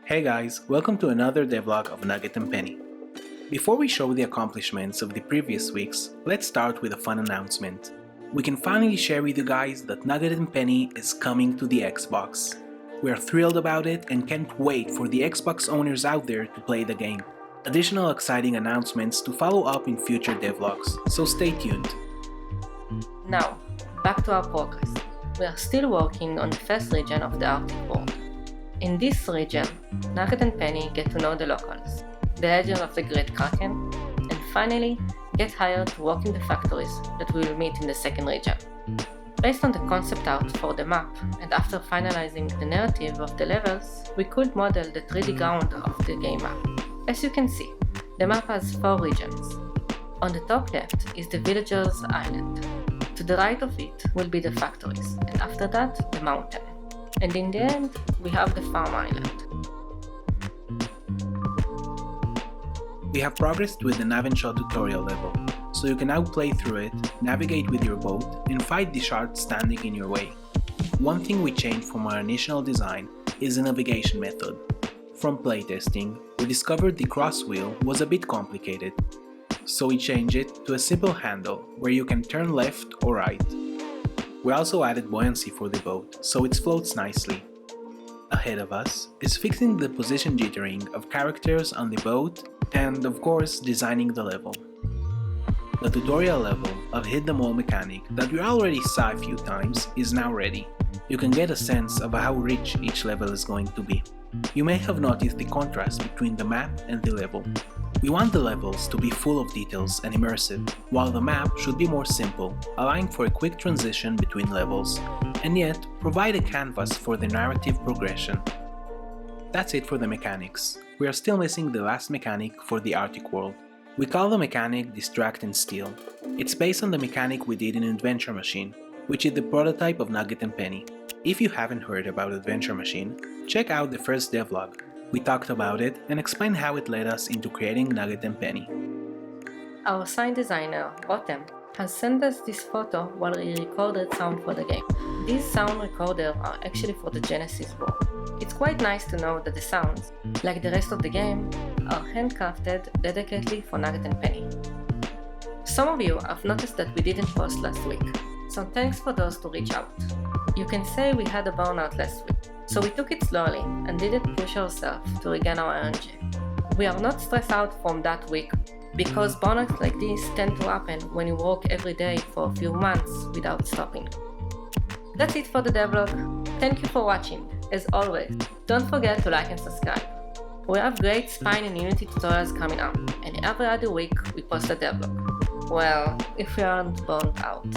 Hey guys, welcome to another devlog of Nugget Penny. Before we show the accomplishments of the previous weeks, let's start with a fun announcement. We can finally share with you guys that Nugget Penny is coming to the Xbox. We are thrilled about it and can't wait for the Xbox owners out there to play the game. Additional exciting announcements to follow up in future devlogs, so stay tuned. Now, back to our progress. We are still working on the first region of the Arctic world. In this region, Nugget and Penny get to know the locals, the legend of the Great Kraken, and finally get hired to work in the factories that we will meet in the second region. Based on the concept art for the map, and after finalizing the narrative of the levels, we could model the 3D ground of the game map. As you can see, the map has 4 regions. On the top left is the Villagers Island. To the right of it will be the factories, and after that, the mountain. And in the end, we have the Farm Island. We have progressed with the Nav and Shot tutorial level, so you can now play through it, navigate with your boat, and fight the sharks standing in your way. One thing we changed from our initial design is the navigation method. From playtesting, we discovered the cross wheel was a bit complicated, so we changed it to a simple handle where you can turn left or right. We also added buoyancy for the boat, so it floats nicely. Ahead of us is fixing the position jittering of characters on the boat and, of course, designing the level. The tutorial level of Hit Them All mechanic that we already saw a few times is now ready. You can get a sense of how rich each level is going to be. You may have noticed the contrast between the map and the level. We want the levels to be full of details and immersive, while the map should be more simple, allowing for a quick transition between levels, and yet provide a canvas for the narrative progression. That's it for the mechanics. We are still missing the last mechanic for the Arctic world. We call the mechanic Distract and Steal. It's based on the mechanic we did in Adventure Machine, which is the prototype of Nugget and Penny. If you haven't heard about Adventure Machine, check out the first devlog. We talked about it and explained how it led us into creating Nugget and Penny. Our sound designer, Rotem, has sent us this photo while he recorded sound for the game. These sound recorders are actually for the Genesis board. It's quite nice to know that the sounds, like the rest of the game, are handcrafted dedicatedly for Nugget and Penny. Some of you have noticed that we didn't post last week, so thanks for those to reach out. You can say we had a burnout last week, so we took it slowly and didn't push ourselves to regain our energy. We are not stressed out from that week, because burnouts like this tend to happen when you work every day for a few months without stopping. That's it for the devlog. Thank you for watching. As always, don't forget to like and subscribe. We have great Spine and Unity tutorials coming up, and every other week we post a devlog. Well, if we aren't burnt out.